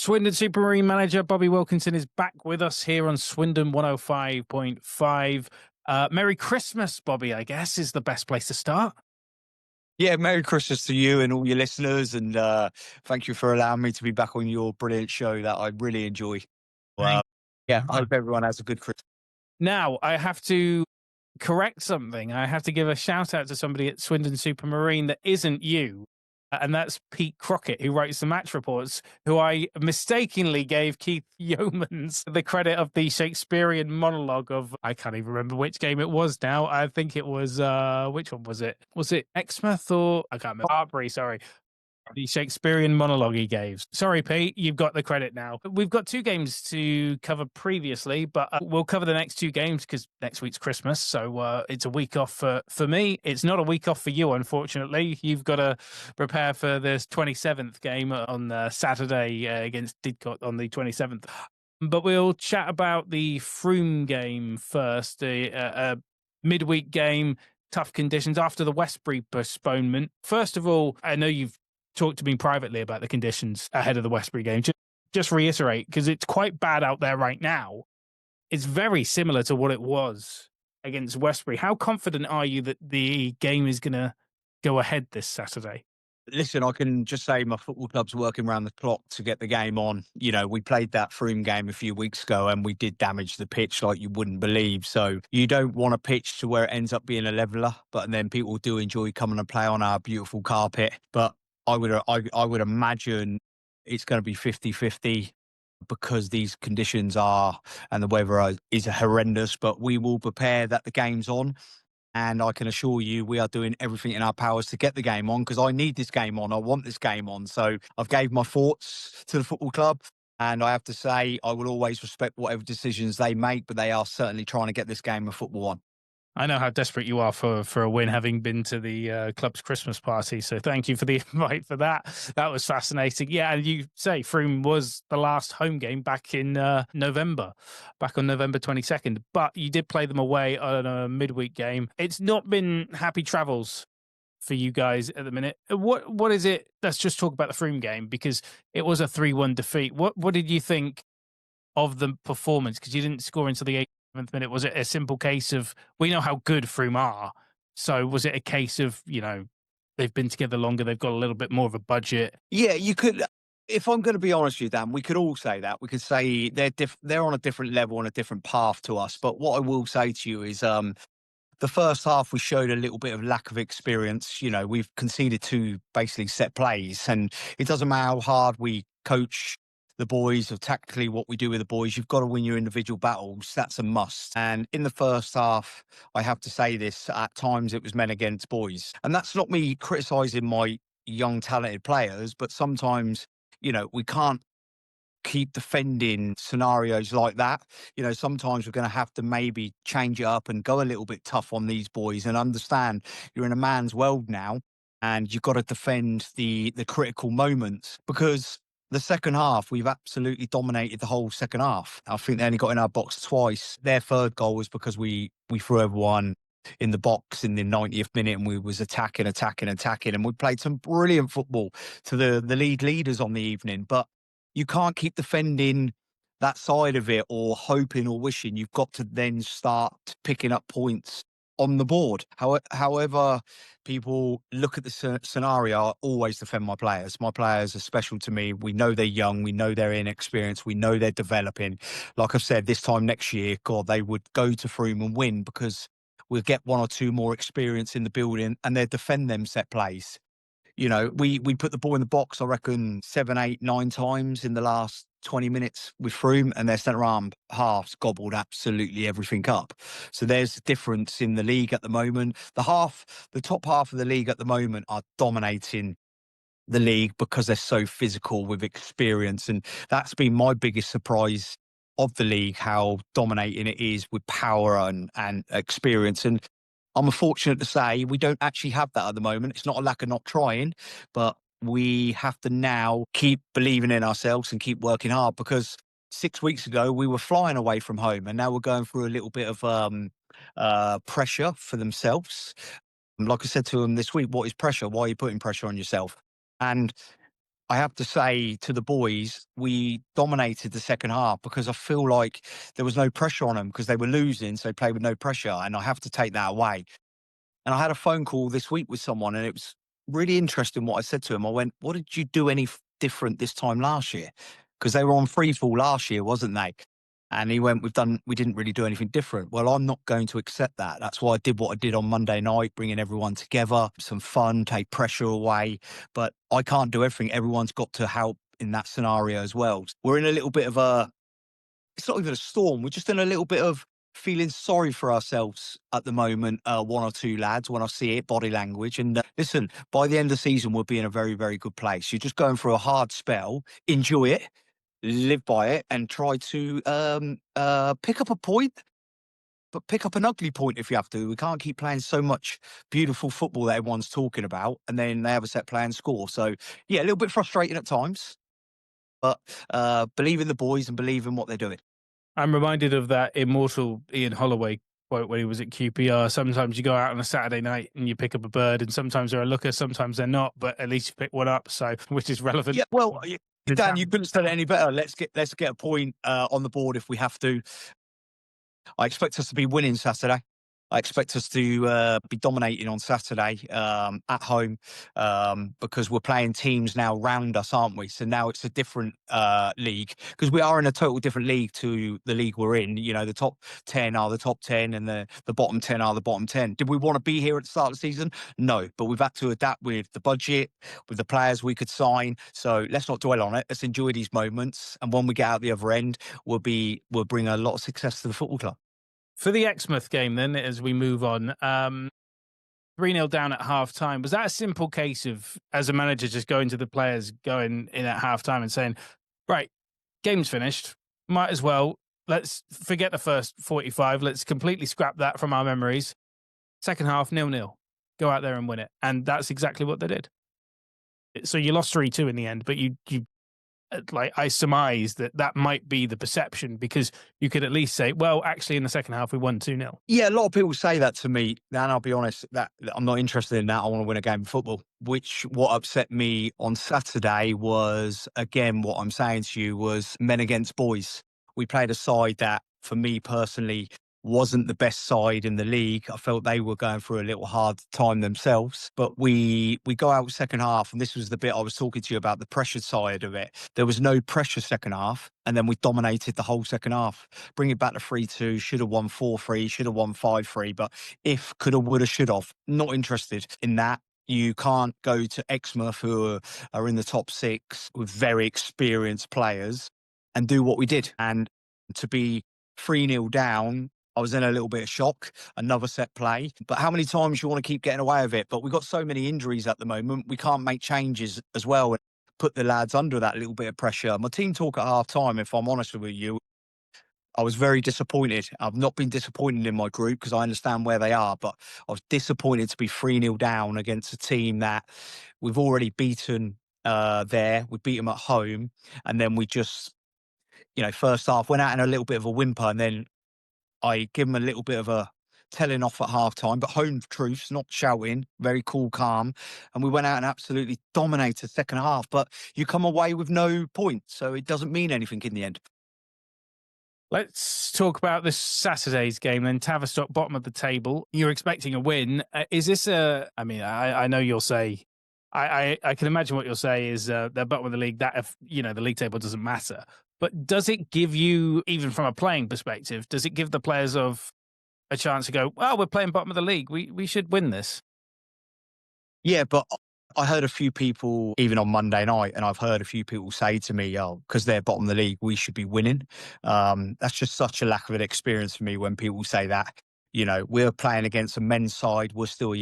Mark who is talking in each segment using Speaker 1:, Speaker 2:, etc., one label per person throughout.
Speaker 1: Swindon Supermarine manager Bobby Wilkinson is back with us here on Swindon 105.5. Merry Christmas, Bobby, I guess, is the best place to start.
Speaker 2: Yeah, Merry Christmas to you and all your listeners, and thank you for allowing me to be back on your brilliant show that I really enjoy.
Speaker 1: Thank
Speaker 2: Well, yeah, I
Speaker 1: you.
Speaker 2: hope everyone has a good Christmas.
Speaker 1: Now, I have to correct something. I have to give a shout out to somebody at Swindon Supermarine that isn't you. And that's Pete Crockett, who writes the match reports, who I mistakenly gave Keith Yeomans the credit of the Shakespearean monologue of, I can't even remember which game it was now. I think it was, which one was it? Was it Exmouth or, I can't remember. Harbury, sorry. The Shakespearean monologue he gave. Sorry, Pete, you've got the credit now. We've got two games to cover previously, but we'll cover the next two games because next week's Christmas. So it's a week off for me. It's not a week off for you, unfortunately. You've got to prepare for this 27th game on Saturday against Didcot on the 27th. But we'll chat about the Frome game first, a midweek game, tough conditions after the Westbury postponement. First of all, I know you've talked to me privately about the conditions ahead of the Westbury game. Just reiterate, because it's quite bad out there right now. It's very similar to what it was against Westbury. How confident are you that the game is going to go ahead this Saturday?
Speaker 2: Listen, I can just say my football club's working around the clock to get the game on. You know, we played that Frome game a few weeks ago and we did damage the pitch like you wouldn't believe. So you don't want a pitch to where it ends up being a leveller, but then people do enjoy coming and play on our beautiful carpet. But I would imagine it's going to be 50-50 because these conditions are and the weather is horrendous, but we will prepare that the game's on. And I can assure you we are doing everything in our powers to get the game on because I need this game on. I want this game on. So I've gave my thoughts to the football club. And I have to say, I will always respect whatever decisions they make, but they are certainly trying to get this game of football on.
Speaker 1: I know how desperate you are for a win, having been to the club's Christmas party. So thank you for the invite for that. That was fascinating. Yeah, and you say Frome was the last home game back in November, back on November 22nd. But you did play them away on a midweek game. It's not been happy travels for you guys at the minute. What is it? Let's just talk about the Frome game because it was a 3-1 defeat. What did you think of the performance? Because you didn't score until the 7th minute. Was it a simple case of, we know how good Frome are, so was it a case of, they've been together longer, they've got a little bit more of a budget?
Speaker 2: Yeah, you could. If I'm going to be honest with you, Dan, we could all say that. We could say they're on a different level and a different path to us. But what I will say to you is, the first half we showed a little bit of lack of experience. You know, we've conceded two basically set plays, and it doesn't matter how hard we coach the boys or tactically what we do with the boys. You've got to win your individual battles. That's a must. And in the first half, I have to say this, at times it was men against boys. And that's not me criticising my young talented players, but sometimes, we can't keep defending scenarios like that. Sometimes we're going to have to maybe change it up and go a little bit tough on these boys and understand you're in a man's world now and you've got to defend the critical moments, because the second half, we've absolutely dominated the whole second half. I think they only got in our box twice. Their third goal was because we threw everyone in the box in the 90th minute and we was attacking. And we played some brilliant football to the league leaders on the evening. But you can't keep defending that side of it or hoping or wishing. You've got to then start picking up points on the board. However people look at the scenario, I always defend my players. My players are special to me. We know they're young. We know they're inexperienced. We know they're developing. Like I've said, this time next year, God, they would go to Frome and win because we'll get one or two more experience in the building and they'll defend them set plays. We put the ball in the box, I reckon, 7, 8, 9 times in the last 20 minutes with Frome, and their centre-arm halves gobbled absolutely everything up. So there's a difference in the league at the moment. The top half of the league at the moment are dominating the league because they're so physical with experience. And that's been my biggest surprise of the league, how dominating it is with power and experience. And I'm fortunate to say we don't actually have that at the moment. It's not a lack of not trying, but we have to now keep believing in ourselves and keep working hard, because 6 weeks ago we were flying away from home and now we're going through a little bit of pressure for themselves. Like I said to them this week, what is pressure? Why are you putting pressure on yourself? And I have to say to the boys, we dominated the second half because I feel like there was no pressure on them because they were losing, so they played with no pressure, and I have to take that away. And I had a phone call this week with someone, and it was really interesting what I said to him. I went, "What did you do any different this time last year?" Because they were on free fall last year, wasn't they? And he went, we didn't really do anything different." Well, I'm not going to accept that. That's why I did what I did on Monday night, bringing everyone together, some fun, take pressure away. But I can't do everything. Everyone's got to help in that scenario as well. We're in a little bit of it's not even a storm. We're just in a little bit of feeling sorry for ourselves at the moment. One or two lads, when I see it, body language. And listen, by the end of the season, we'll be in a very, very good place. You're just going through a hard spell. Enjoy it, live by it, and try to pick up a point, but pick up an ugly point if you have to. We can't keep playing so much beautiful football that everyone's talking about, and then they have a set play and score. So, yeah, a little bit frustrating at times, but believe in the boys and believe in what they're doing.
Speaker 1: I'm reminded of that immortal Ian Holloway quote when he was at QPR. Sometimes you go out on a Saturday night and you pick up a bird, and sometimes they're a looker, sometimes they're not, but at least you pick one up. So, which is relevant.
Speaker 2: Yeah, well, Dan, you couldn't say it any better. Let's get a point on the board if we have to. I expect us to be winning Saturday. I expect us to be dominating on Saturday at home because we're playing teams now round us, aren't we? So now it's a different league because we are in a total different league to the league we're in. You know, the top 10 are the top 10 and the bottom 10 are the bottom 10. Did we want to be here at the start of the season? No, but we've had to adapt with the budget, with the players we could sign. So let's not dwell on it. Let's enjoy these moments. And when we get out the other end, we'll bring a lot of success to the football club.
Speaker 1: For the Exmouth game, then, as we move on, 3-0 down at half time. Was that a simple case of, as a manager, just going to the players, going in at half time and saying, right, game's finished, might as well, let's forget the first 45, let's completely scrap that from our memories. Second half, 0-0. Go out there and win it. And that's exactly what they did. So you lost 3-2 in the end, but you like, I surmise that might be the perception because you could at least say, well, actually in the second half we won 2-0.
Speaker 2: Yeah, a lot of people say that to me, and I'll be honest, that I'm not interested in that. I want to win a game of football. What upset me on Saturday was, again, what I'm saying to you was men against boys. We played a side that, for me personally, wasn't the best side in the league. I felt they were going through a little hard time themselves. But we go out second half, and this was the bit I was talking to you about, the pressure side of it. There was no pressure second half, and then we dominated the whole second half. Bring it back to 3-2, should have won 4-3, should have won 5-3, but if, coulda, woulda, should have. Not interested in that. You can't go to Exmouth, who are in the top 6 with very experienced players, and do what we did. And to be 3-0 down, I was in a little bit of shock, another set play. But how many times you want to keep getting away with it? But we've got so many injuries at the moment, we can't make changes as well and put the lads under that little bit of pressure. My team talk at half time, if I'm honest with you, I was very disappointed. I've not been disappointed in my group because I understand where they are, but I was disappointed to be 3-0 down against a team that we've already beaten there. We beat them at home. And then we just, first half went out in a little bit of a whimper, and then I give them a little bit of a telling off at half time, but home truths, not shouting, very cool, calm. And we went out and absolutely dominated second half, but you come away with no points. So it doesn't mean anything in the end.
Speaker 1: Let's talk about this Saturday's game then. Tavistock, bottom of the table. You're expecting a win. Is this I know you'll say, I can imagine what you'll say is they're bottom of the league, that if, the league table doesn't matter. But does it give you, even from a playing perspective, does it give the players of a chance to go, well, we're playing bottom of the league, we should win this?
Speaker 2: Yeah, but I heard a few people, even on Monday night, and I've heard a few people say to me, oh, because they're bottom of the league, we should be winning. That's just such a lack of an experience for me when people say that. We're playing against a men's side. We're still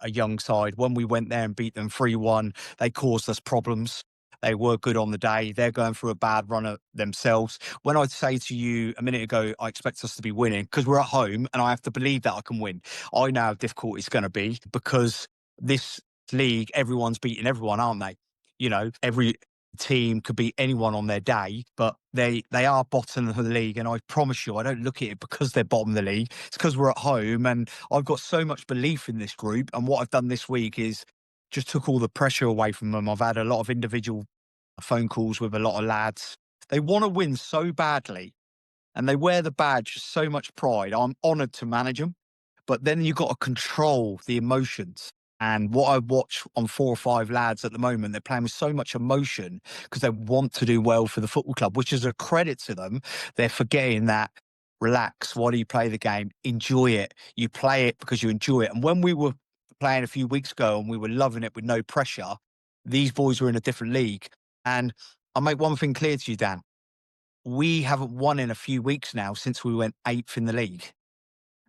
Speaker 2: a young side. When we went there and beat them 3-1, they caused us problems. They were good on the day. They're going through a bad run themselves. When I say to you a minute ago, I expect us to be winning because we're at home and I have to believe that I can win. I know how difficult it's going to be because this league, everyone's beating everyone, aren't they? Every team could beat anyone on their day, but they are bottom of the league. And I promise you, I don't look at it because they're bottom of the league. It's because we're at home, and I've got so much belief in this group. And what I've done this week is just took all the pressure away from them. I've had a lot of individual phone calls with a lot of lads. They want to win so badly and they wear the badge with so much pride. I'm honoured to manage them, but then you've got to control the emotions. And what I watch on 4 or 5 lads at the moment, they're playing with so much emotion because they want to do well for the football club, which is a credit to them. They're forgetting that relax. Why do you play the game? Enjoy it. You play it because you enjoy it. And when we were playing a few weeks ago and we were loving it with no pressure, these boys were in a different league. And I'll make one thing clear to you, Dan. We haven't won in a few weeks now since we went 8th in the league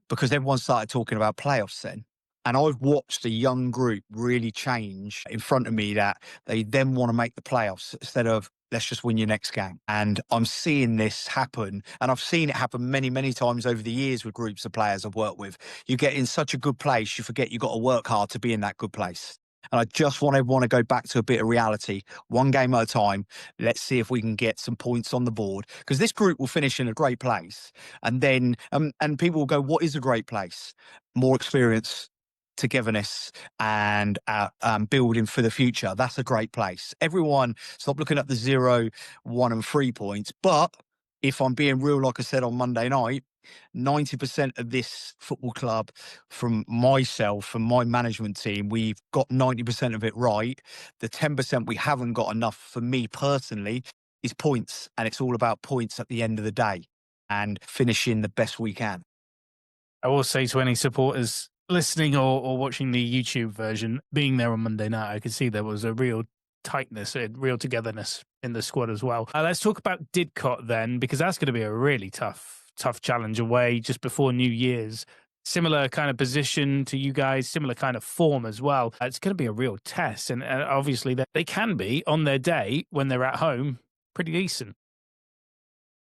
Speaker 2: because everyone started talking about playoffs then. And I've watched a young group really change in front of me that they then want to make the playoffs instead of let's just win your next game. And I'm seeing this happen. And I've seen it happen many, many times over the years with groups of players I've worked with. You get in such a good place, you forget you've got to work hard to be in that good place. And I just want everyone to go back to a bit of reality, one game at a time. Let's see if we can get some points on the board because this group will finish in a great place. And then, and people will go, what is a great place? More experience, togetherness, and building for the future. That's a great place. Everyone stop looking at the 0, 1 and 3 points. But if I'm being real, like I said on Monday night, 90% of this football club, from myself and my management team, we've got 90% of it right. The 10% we haven't got enough, for me personally, is points. And it's all about points at the end of the day and finishing the best we can.
Speaker 1: I will say to any supporters listening or watching the YouTube version, being there on Monday night, I could see there was a real tightness, a real togetherness in the squad as well. Let's talk about Didcot then, because that's going to be a really tough challenge away just before New Year's. Similar kind of position to you guys, similar kind of form as well. It's going to be a real test. And obviously they can be, on their day, when they're at home, pretty decent.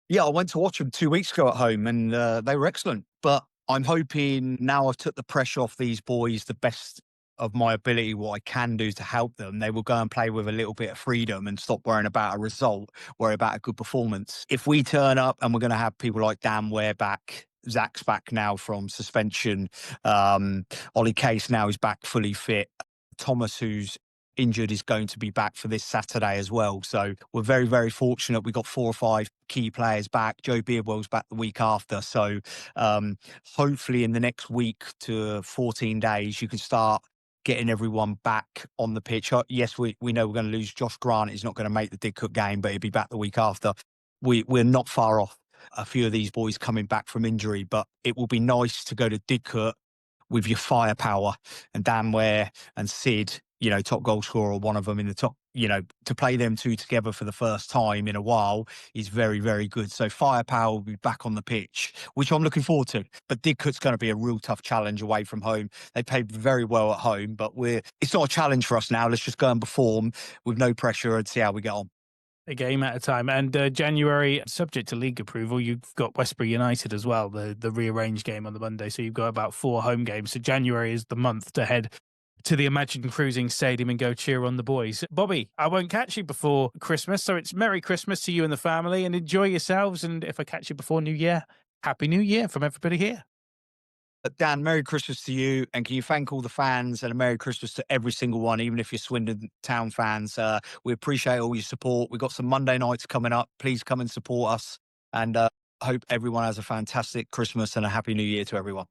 Speaker 2: Yeah, I went to watch them 2 weeks ago at home and they were excellent. But I'm hoping now I've took the pressure off these boys, the best of my ability, what I can do to help them, they will go and play with a little bit of freedom and stop worrying about a result, worry about a good performance. If we turn up and we're going to have people like Dan Ware back, Zach's back now from suspension, Ollie Case now is back fully fit, Thomas, who's injured, is going to be back for this Saturday as well. So we're very, very fortunate. We got 4 or 5 key players back. Joe Beardwell's back the week after. So hopefully in the next week to 14 days, you can start getting everyone back on the pitch. Yes, we know we're going to lose Josh Grant. He's not going to make the Didcot game, but he'll be back the week after. We're not far off a few of these boys coming back from injury, but it will be nice to go to Didcot with your firepower and Dan Ware and Sid, top goal scorer, one of them in the top, to play them two together for the first time in a while is very, very good. So firepower will be back on the pitch, which I'm looking forward to. But Didcot's going to be a real tough challenge away from home. They played very well at home, but it's not a challenge for us now. Let's just go and perform with no pressure and see how we get on.
Speaker 1: A game at a time. And January, subject to league approval, you've got Westbury United as well, the rearranged game on the Monday. So you've got about 4 home games. So January is the month to head to the Imagine Cruising Stadium and go cheer on the boys. Bobby, I won't catch you before Christmas, so it's Merry Christmas to you and the family, and enjoy yourselves. And if I catch you before New Year, Happy New Year from everybody here.
Speaker 2: Dan, Merry Christmas to you, and can you thank all the fans and a Merry Christmas to every single one, even if you're Swindon Town fans. We appreciate all your support. We've got some Monday nights coming up. Please come and support us, and hope everyone has a fantastic Christmas and a Happy New Year to everyone.